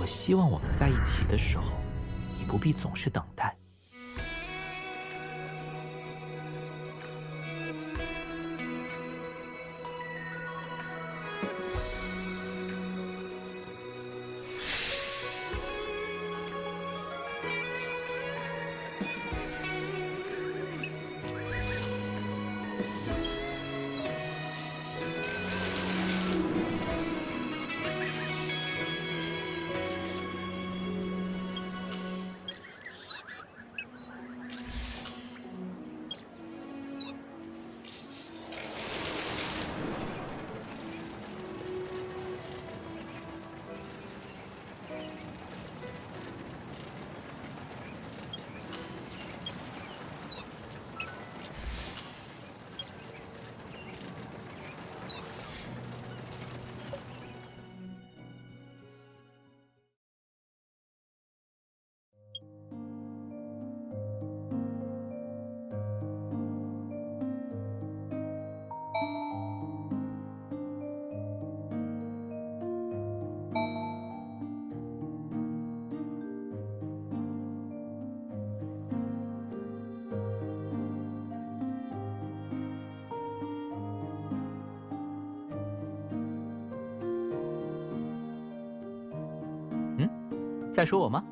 我希望我们在一起的时候，你不必总是等待。在说我吗？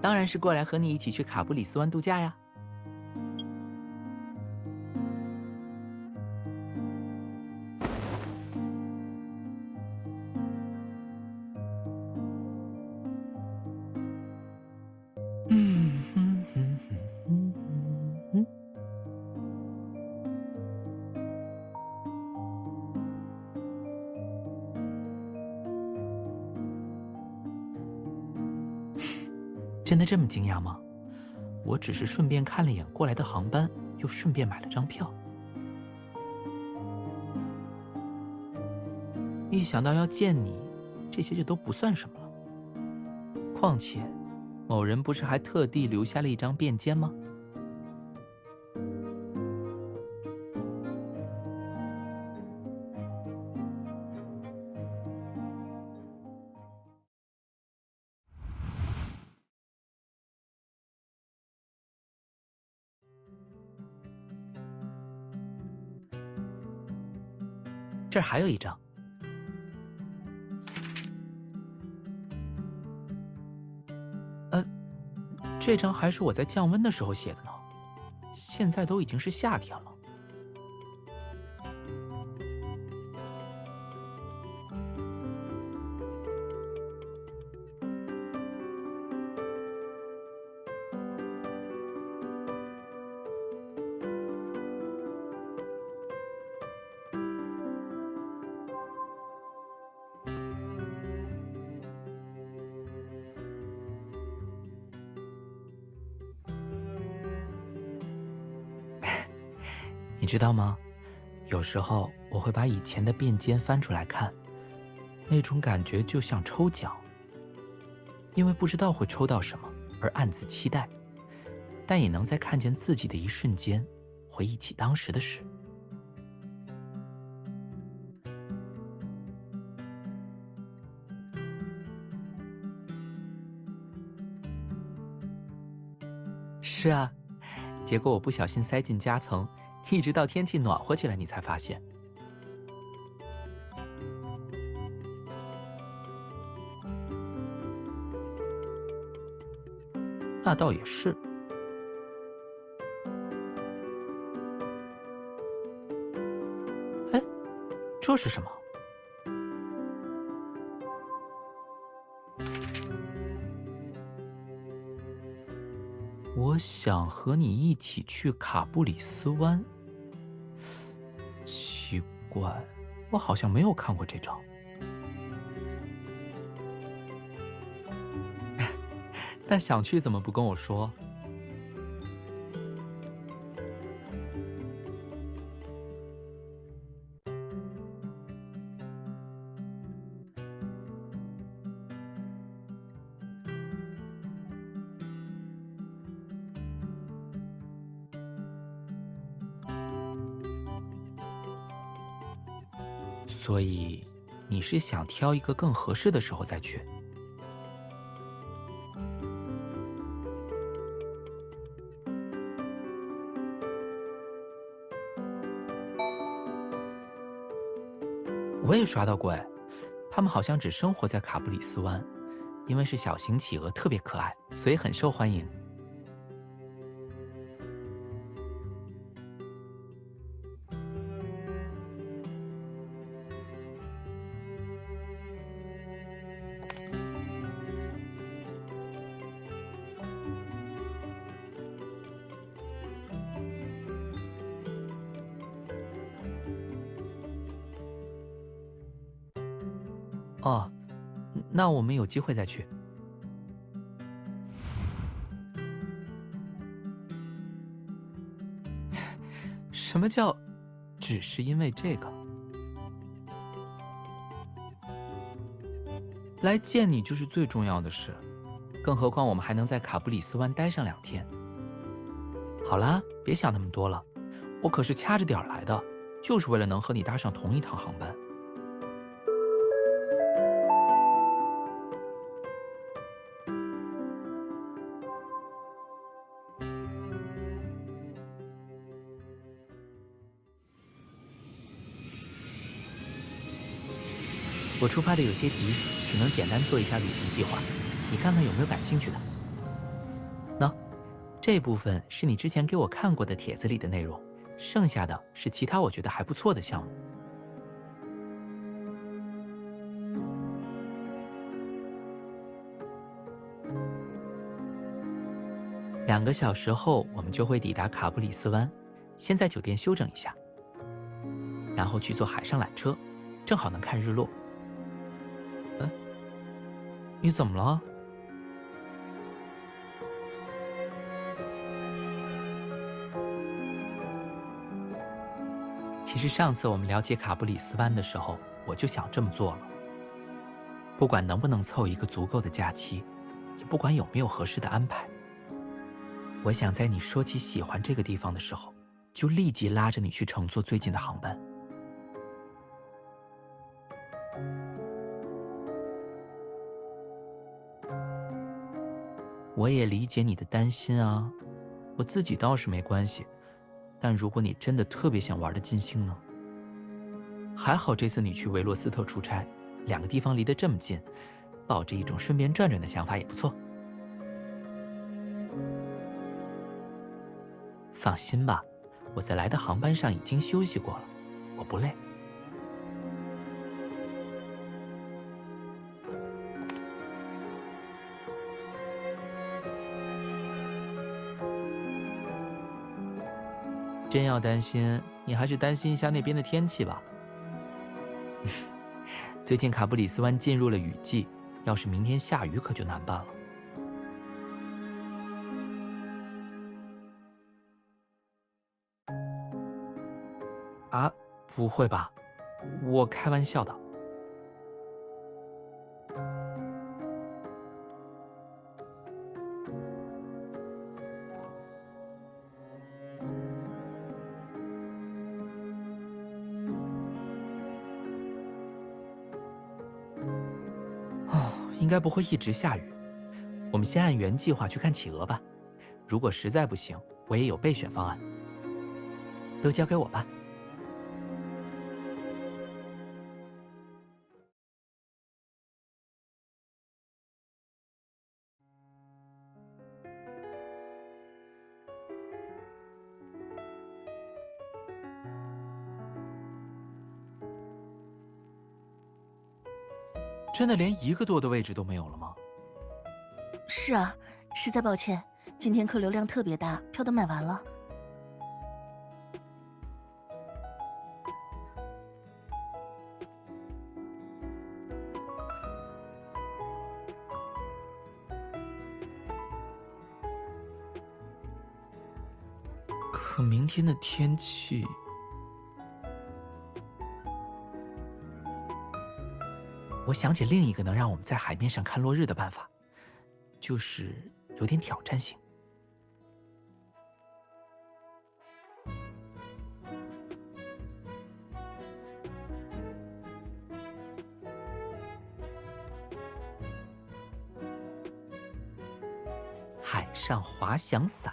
当然是过来和你一起去卡布里斯湾度假呀。真的这么惊讶吗？我只是顺便看了眼过来的航班，又顺便买了张票。一想到要见你，这些就都不算什么了。况且，某人不是还特地留下了一张便笺吗？这儿还有一张。这张还是我在降温的时候写的呢，现在都已经是夏天了。你知道吗？有时候我会把以前的便笺翻出来看，那种感觉就像抽奖，因为不知道会抽到什么而暗自期待，但也能在看见自己的一瞬间回忆起当时的事。是啊，结果我不小心塞进夹层，一直到天气暖和起来，你才发现。那倒也是。哎，这是什么？我想和你一起去卡布里斯湾。奇怪，我好像没有看过这张。但想去怎么不跟我说？所以你是想挑一个更合适的时候再去？我也刷到过哎，他们好像只生活在卡布里斯湾，因为是小型企鹅，特别可爱，所以很受欢迎。哦，那我们有机会再去。什么叫只是因为这个？来见你就是最重要的事，更何况我们还能在卡布里斯湾待上2天。好啦，别想那么多了，我可是掐着点儿来的，就是为了能和你搭上同一趟航班。我出发的有些急，只能简单做一下旅行计划，你看看有没有感兴趣的。喏，这部分是你之前给我看过的帖子里的内容，剩下的是其他我觉得还不错的项目。2个小时后，我们就会抵达卡布里斯湾，先在酒店休整一下，然后去坐海上缆车，正好能看日落。你怎么了？其实上次我们了解卡布里斯湾的时候，我就想这么做了。不管能不能凑一个足够的假期，也不管有没有合适的安排，我想在你说起喜欢这个地方的时候，就立即拉着你去乘坐最近的航班。我也理解你的担心啊，我自己倒是没关系，但如果你真的特别想玩得尽兴呢？还好这次你去维罗斯特出差，2个地方离得这么近，抱着一种顺便转转的想法也不错。放心吧，我在来的航班上已经休息过了，我不累。真要担心，你还是担心一下那边的天气吧。最近卡布里斯湾进入了雨季，要是明天下雨可就难办了。啊，不会吧？我开玩笑的。应该不会一直下雨。我们先按原计划去看企鹅吧。如果实在不行，我也有备选方案。都交给我吧。真的连1个多的位置都没有了吗？是啊，实在抱歉，今天客流量特别大，票都卖完了。可明天的天气……我想起另一个能让我们在海面上看落日的办法，就是有点挑战性。上滑翔伞。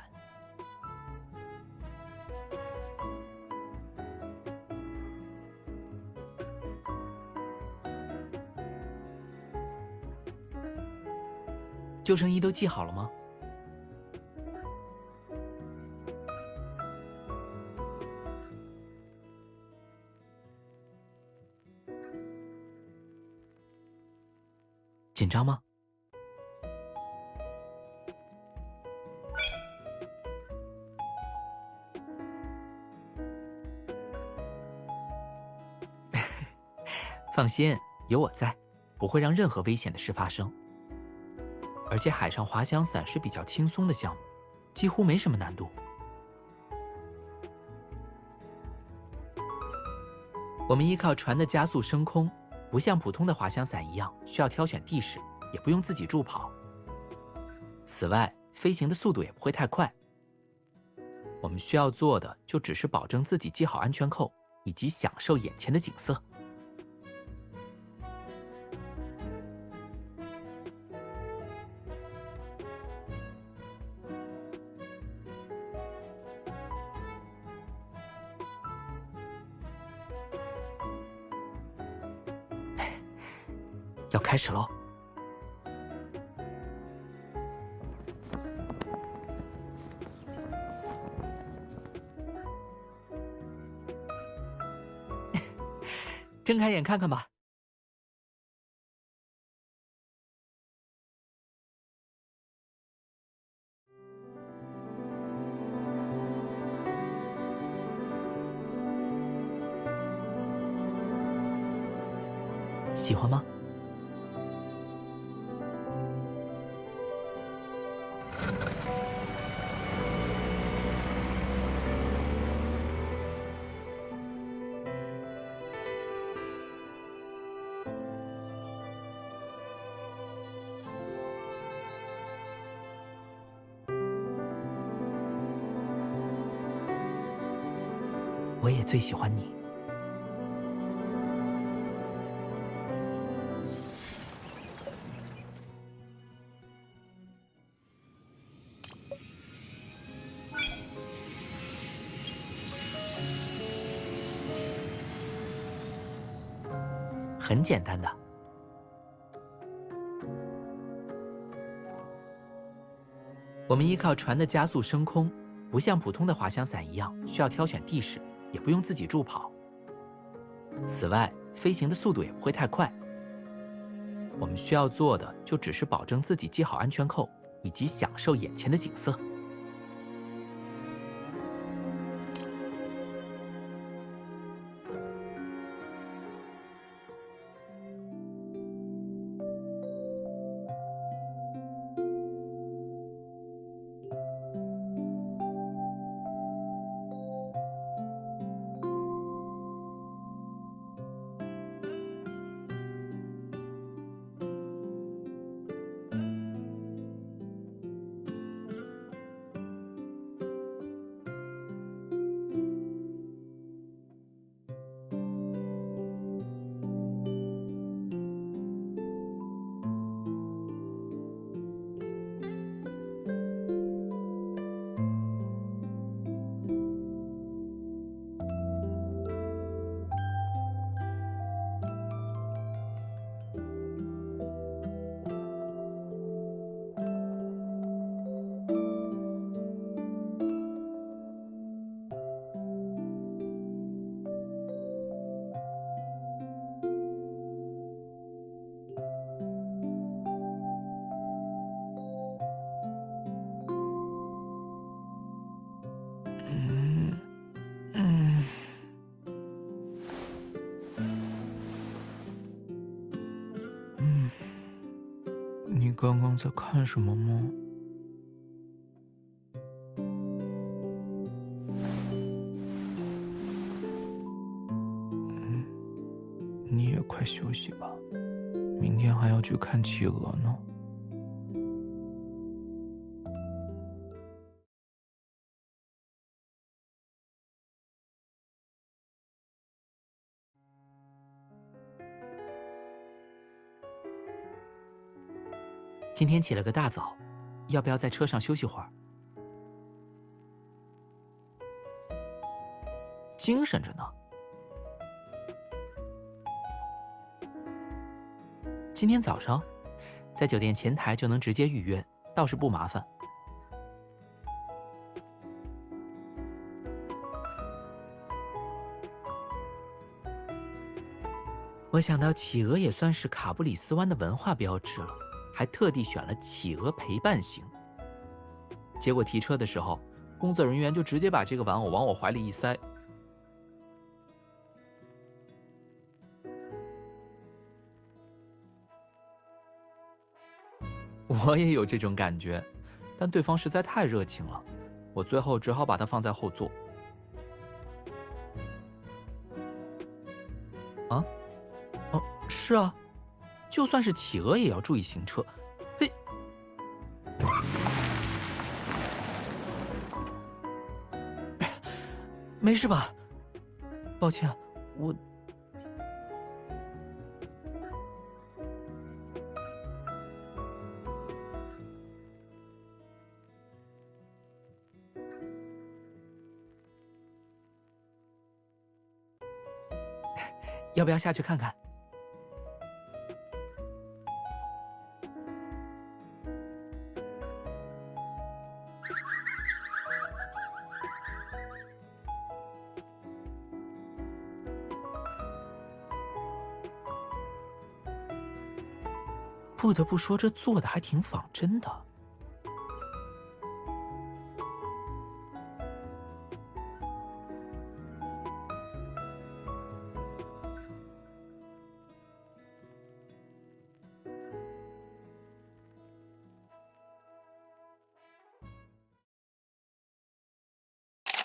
救生衣都系好了吗？紧张吗？放心，有我在，不会让任何危险的事发生。而且海上滑翔伞是比较轻松的项目，几乎没什么难度。我们依靠船的加速升空，不像普通的滑翔伞一样需要挑选地势，也不用自己助跑。此外，飞行的速度也不会太快。我们需要做的就只是保证自己系好安全扣，以及享受眼前的景色。要开始喽！睁开眼看看吧。喜欢吗？我也最喜欢你。很简单的。我们依靠船的加速升空，不像普通的滑翔伞一样需要挑选地势，也不用自己助跑。此外，飞行的速度也不会太快。我们需要做的就只是保证自己系好安全扣，以及享受眼前的景色。你刚刚在看什么吗？你也快休息吧，明天还要去看企鹅呢。今天起了个大早，要不要在车上休息会儿？精神着呢。今天早上，在酒店前台就能直接预约，倒是不麻烦。我想到企鹅也算是卡布里斯湾的文化标志了，还特地选了企鹅陪伴型。结果提车的时候，工作人员就直接把这个玩偶往我怀里一塞。我也有这种感觉，但对方实在太热情了，我最后只好把它放在后座。啊？哦，是啊，就算是企鹅也要注意行车。嘿，没事吧？抱歉，我。要不要下去看看？不得不说，这做的还挺仿真的。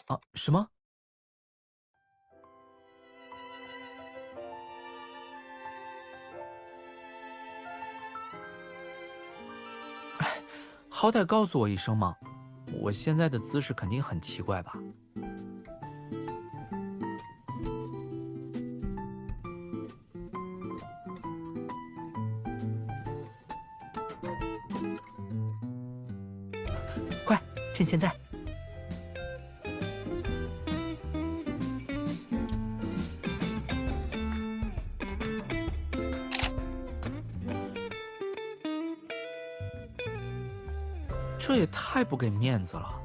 啊，什么？哎，好歹告诉我一声嘛！我现在的姿势肯定很奇怪吧？快，趁现在！这也太不给面子了。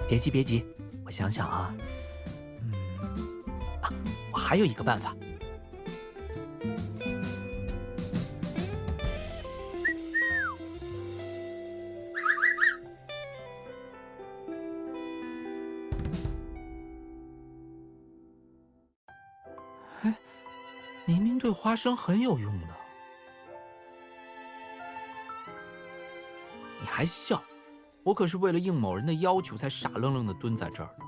别急，别急，我想想啊，我还有一个办法。哎，明明对花生很有用的，你还笑？我可是为了应某人的要求才傻愣愣的蹲在这儿的。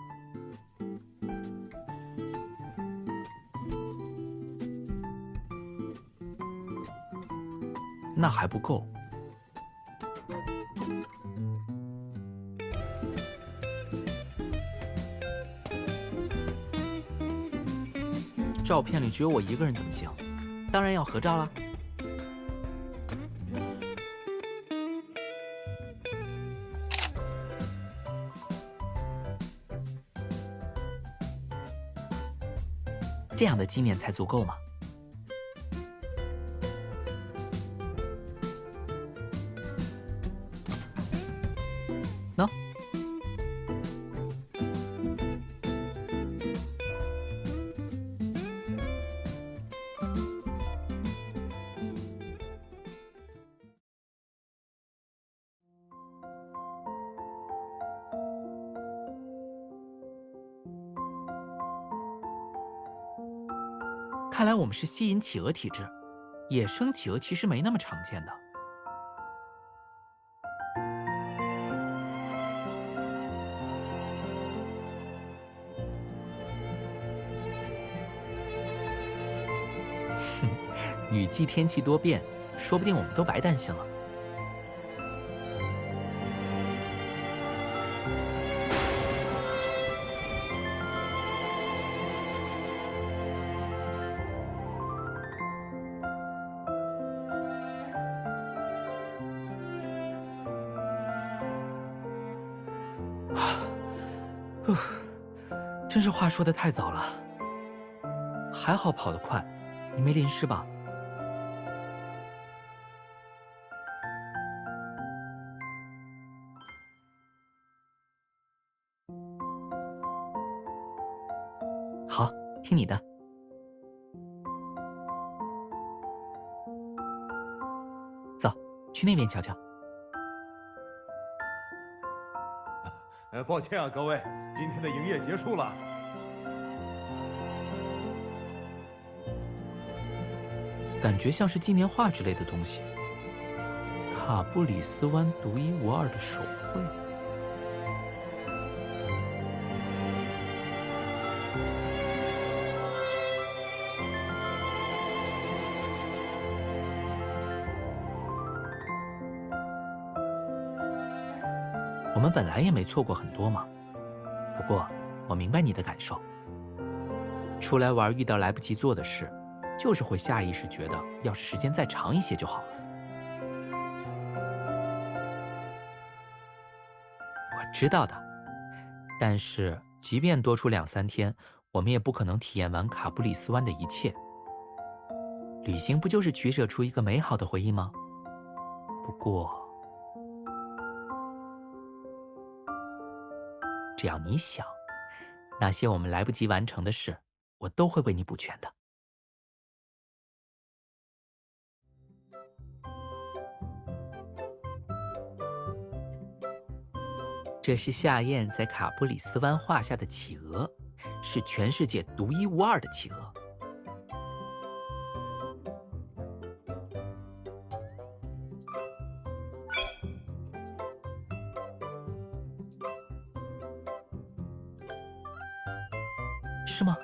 那还不够。照片里只有我一个人怎么行？当然要合照啦。这样的纪念才足够嘛。喏，看来我们是吸引企鹅体质，野生企鹅其实没那么常见的。雨季天气多变，说不定我们都白担心了。真是话说得太早了。还好跑得快，你没淋湿吧？好，听你的。走，去那边瞧瞧。抱歉啊，各位，今天的营业结束了。感觉像是纪念画之类的东西。卡布里斯湾独一无二的手绘。我们本来也没错过很多嘛，不过我明白你的感受。出来玩遇到来不及做的事，就是会下意识觉得，要是时间再长一些就好了。我知道的，但是即便多出2、3天，我们也不可能体验完卡布里斯湾的一切。旅行不就是取舍出一个美好的回忆吗？不过，只要你想，那些我们来不及完成的事，我都会为你补全的。这是夏燕在卡布里斯湾画下的企鹅，是全世界独一无二的企鹅。是吗？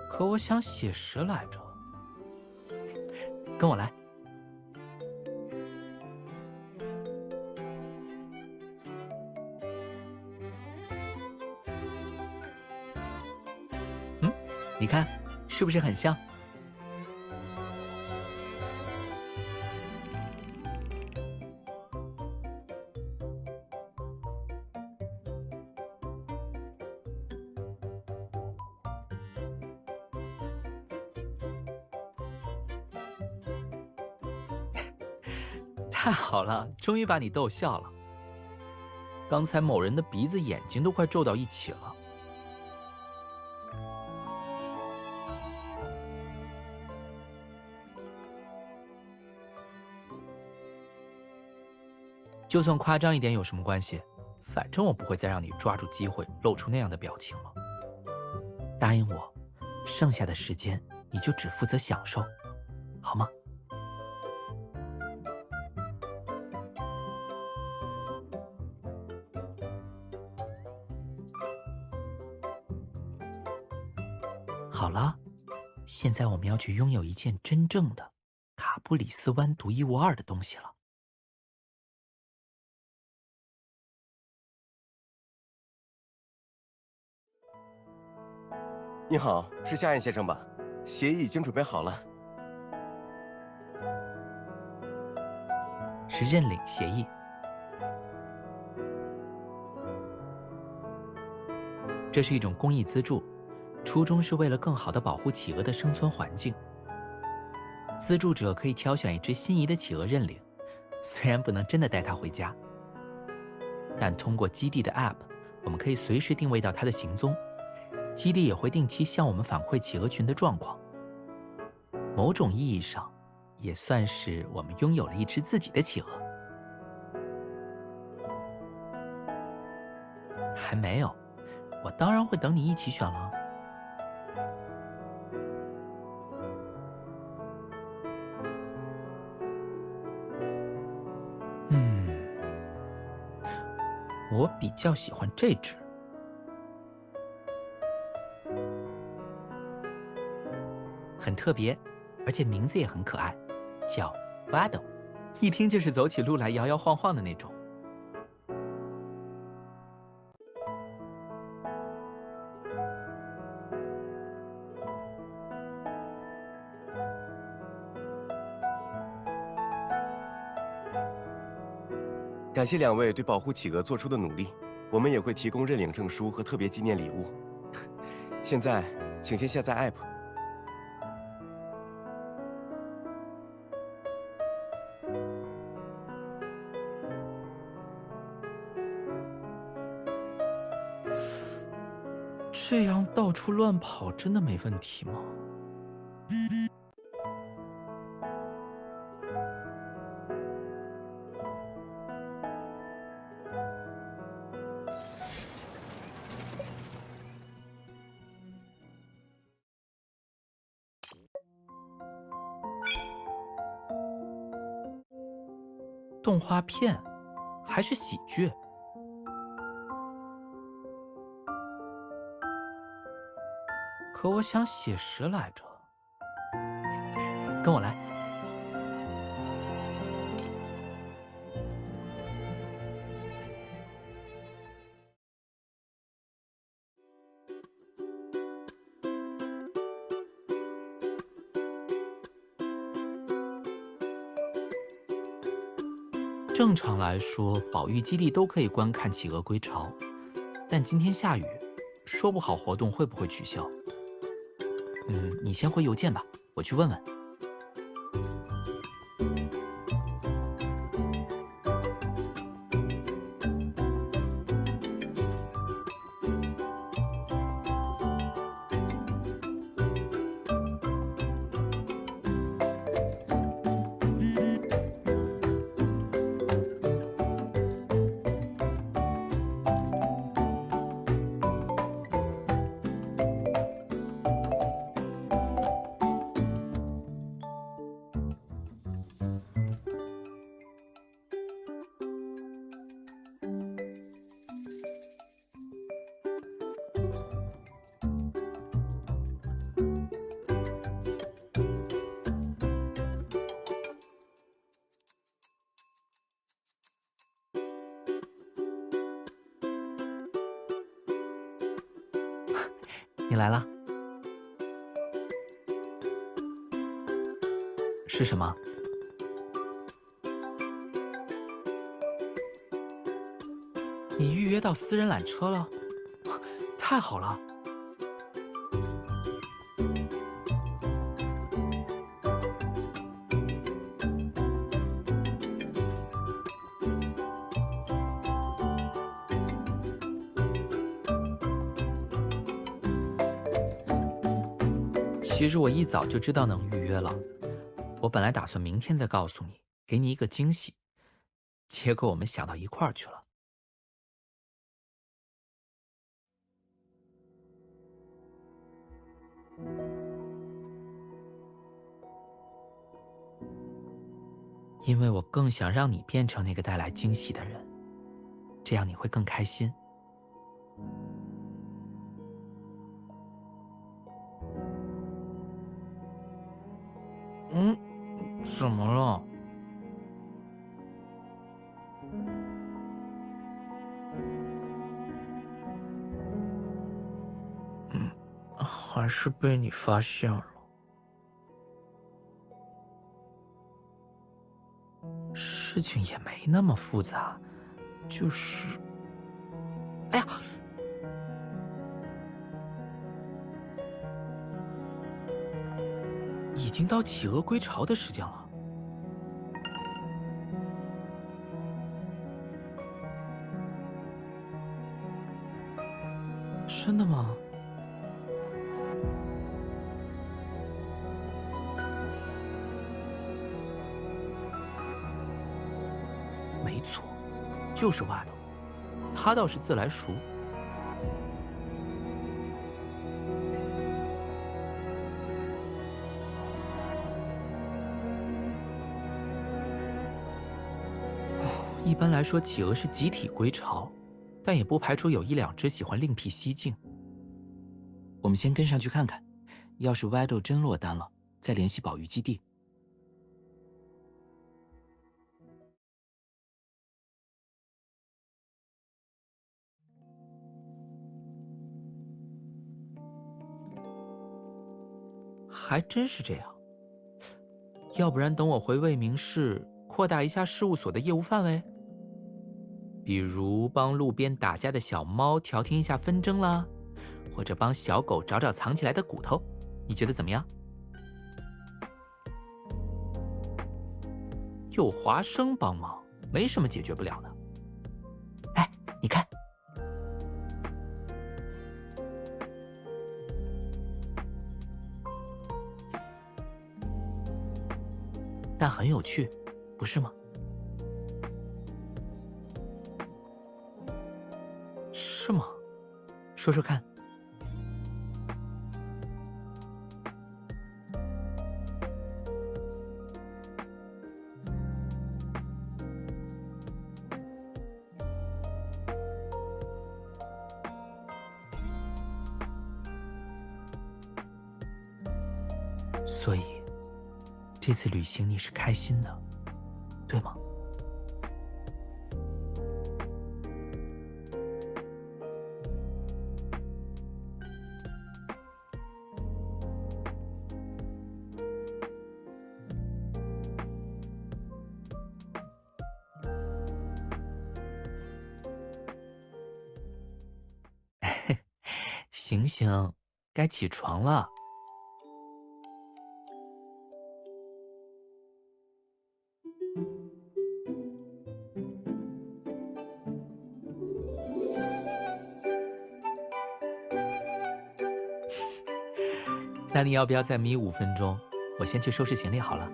可我想写实来着。跟我来。你看，是不是很像？太好了，终于把你逗笑了。刚才某人的鼻子、眼睛都快皱到一起了。就算夸张一点有什么关系？反正我不会再让你抓住机会露出那样的表情了。答应我，剩下的时间你就只负责享受，好吗？好了，现在我们要去拥有一件真正的卡布里斯湾独一无二的东西了。你好，是夏燕先生吧？协议已经准备好了。是认领协议。这是一种公益资助，初衷是为了更好地保护企鹅的生存环境。资助者可以挑选一只心仪的企鹅认领，虽然不能真的带它回家，但通过基地的 App， 我们可以随时定位到它的行踪。基地也会定期向我们反馈企鹅群的状况。某种意义上，也算是我们拥有了一只自己的企鹅。还没有，我当然会等你一起选了。我比较喜欢这只。很特别，而且名字也很可爱，叫 Waddle， 一听就是走起路来摇摇晃晃的那种。感谢2位对保护企鹅做出的努力，我们也会提供认领证书和特别纪念礼物。现在，请先下载 App。这样到处乱跑真的没问题吗？动画片，还是喜剧？可我想写实来着。跟我来。正常来说，保育基地都可以观看企鹅归巢，但今天下雨，说不好活动会不会取消。你先回邮件吧，我去问问。你来了，是什么？你预约到私人缆车了，太好了！其实我一早就知道能预约了，我本来打算明天再告诉你，给你一个惊喜，结果我们想到一块儿去了。因为我更想让你变成那个带来惊喜的人，这样你会更开心。怎么了？还是被你发现了。事情也没那么复杂，就是……哎呀！已经到企鹅归巢的时间了。真的吗？没错，就是挖的，他倒是自来熟。一般来说，企鹅是集体归巢，但也不排除有1-2只喜欢另辟蹊径。我们先跟上去看看，要是歪豆真落单了，再联系保育基地。还真是这样，要不然等我回魏明市，扩大一下事务所的业务范围。比如帮路边打架的小猫调停一下纷争啦，或者帮小狗找找藏起来的骨头，你觉得怎么样？有华生帮忙，没什么解决不了的。哎，你看，但很有趣，不是吗？是吗？说说看。所以，这次旅行你是开心的，对吗？醒醒，该起床了。那你要不要再眯5分钟？我先去收拾行李好了。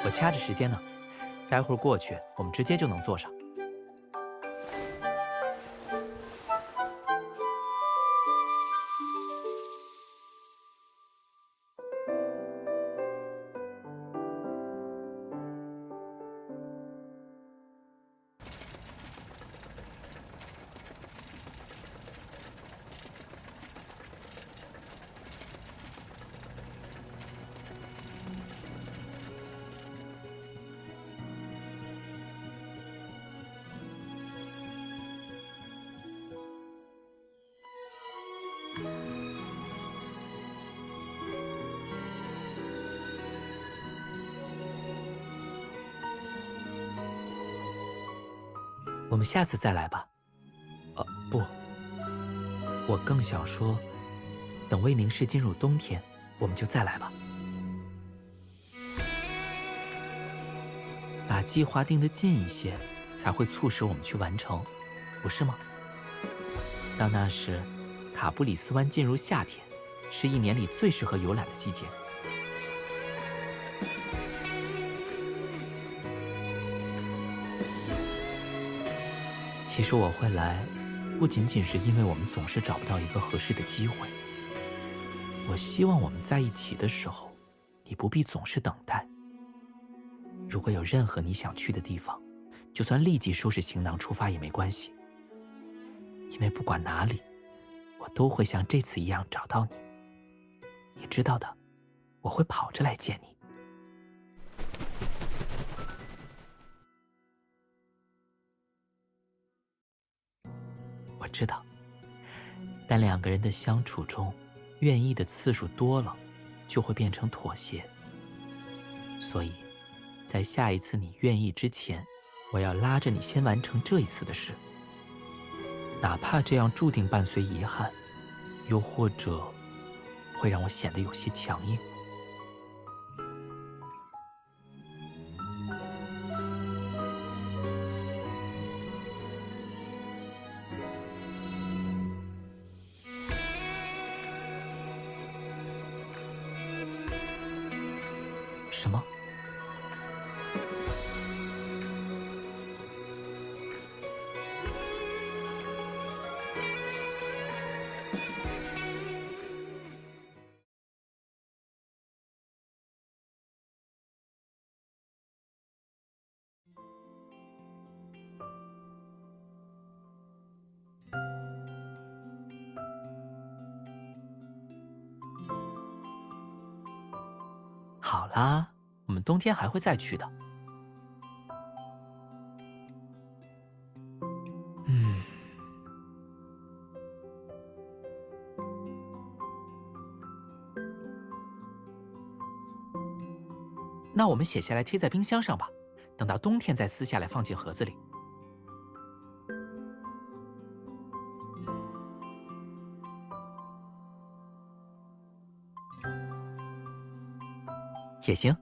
我掐着时间呢，待会儿过去，我们直接就能坐上。我们下次再来吧。不，我更想说，等未明市进入冬天，我们就再来吧。把计划定得近一些，才会促使我们去完成，不是吗？到那时，卡布里斯湾进入夏天，是一年里最适合游览的季节。其实我会来，不仅仅是因为我们总是找不到一个合适的机会。我希望我们在一起的时候，你不必总是等待。如果有任何你想去的地方，就算立即收拾行囊出发也没关系。因为不管哪里，我都会像这次一样找到你。你知道的，我会跑着来见你。我知道，但两个人的相处中，愿意的次数多了，就会变成妥协。所以，在下一次你愿意之前，我要拉着你先完成这一次的事，哪怕这样注定伴随遗憾，又或者会让我显得有些强硬。什么？好啦，我们冬天还会再去的。那我们写下来贴在冰箱上吧，等到冬天再撕下来放进盒子里。也行，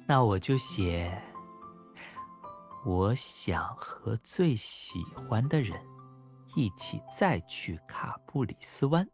那我就写：我想和最喜欢的人一起再去卡布里斯湾。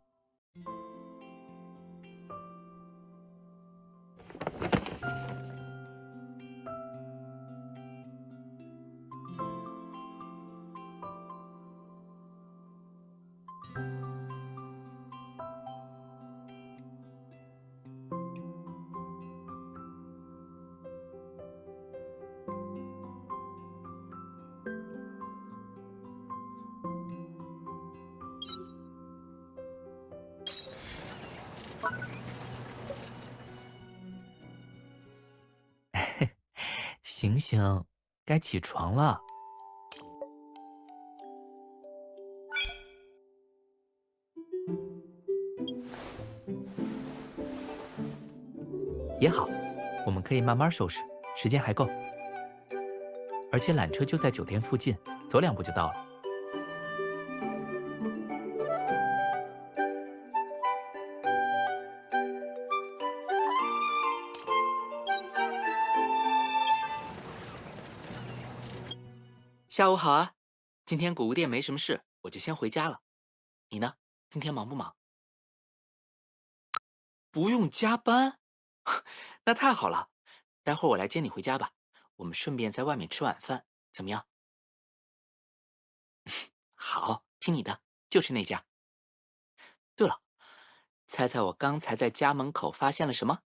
醒醒，该起床了。也好，我们可以慢慢收拾，时间还够。而且缆车就在酒店附近，走2步就到了。下午好啊，今天古物店没什么事，我就先回家了。你呢？今天忙不忙？不用加班？那太好了，待会儿我来接你回家吧，我们顺便在外面吃晚饭，怎么样？好，听你的，就是那家。对了，猜猜我刚才在家门口发现了什么？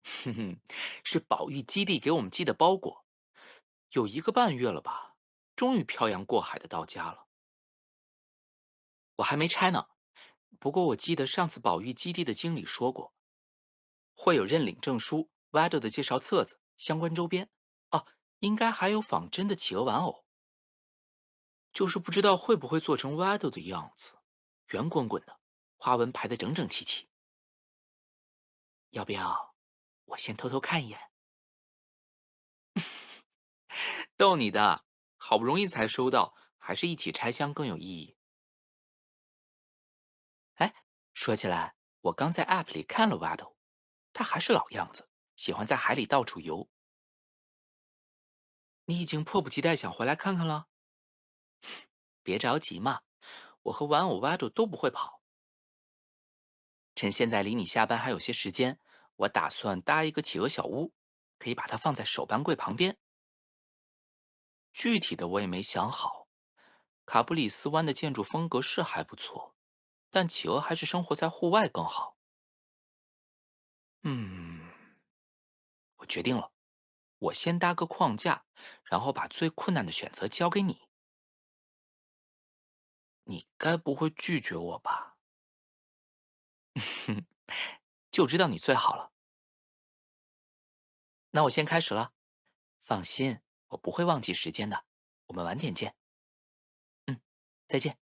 哼哼，是保育基地给我们寄的包裹，有1个半月了吧，终于漂洋过海的到家了。我还没拆呢，不过我记得上次保育基地的经理说过，会有认领证书、WADO 的介绍册子、相关周边，哦，应该还有仿真的企鹅玩偶，就是不知道会不会做成 WADO 的样子，圆滚滚的，花纹排得整整齐齐。要不要我先偷偷看一眼？逗你的，好不容易才收到，还是一起拆箱更有意义。哎，说起来，我刚在 App 里看了 WADO， 它还是老样子，喜欢在海里到处游。你已经迫不及待想回来看看了？别着急嘛，我和玩偶 WADO 都不会跑。趁现在离你下班还有些时间，我打算搭一个企鹅小屋，可以把它放在手办柜旁边。具体的我也没想好，卡布里斯湾的建筑风格是还不错，但企鹅还是生活在户外更好。我决定了，我先搭个框架，然后把最困难的选择交给你。你该不会拒绝我吧？就知道你最好了。那我先开始了，放心，我不会忘记时间的。我们晚点见。再见。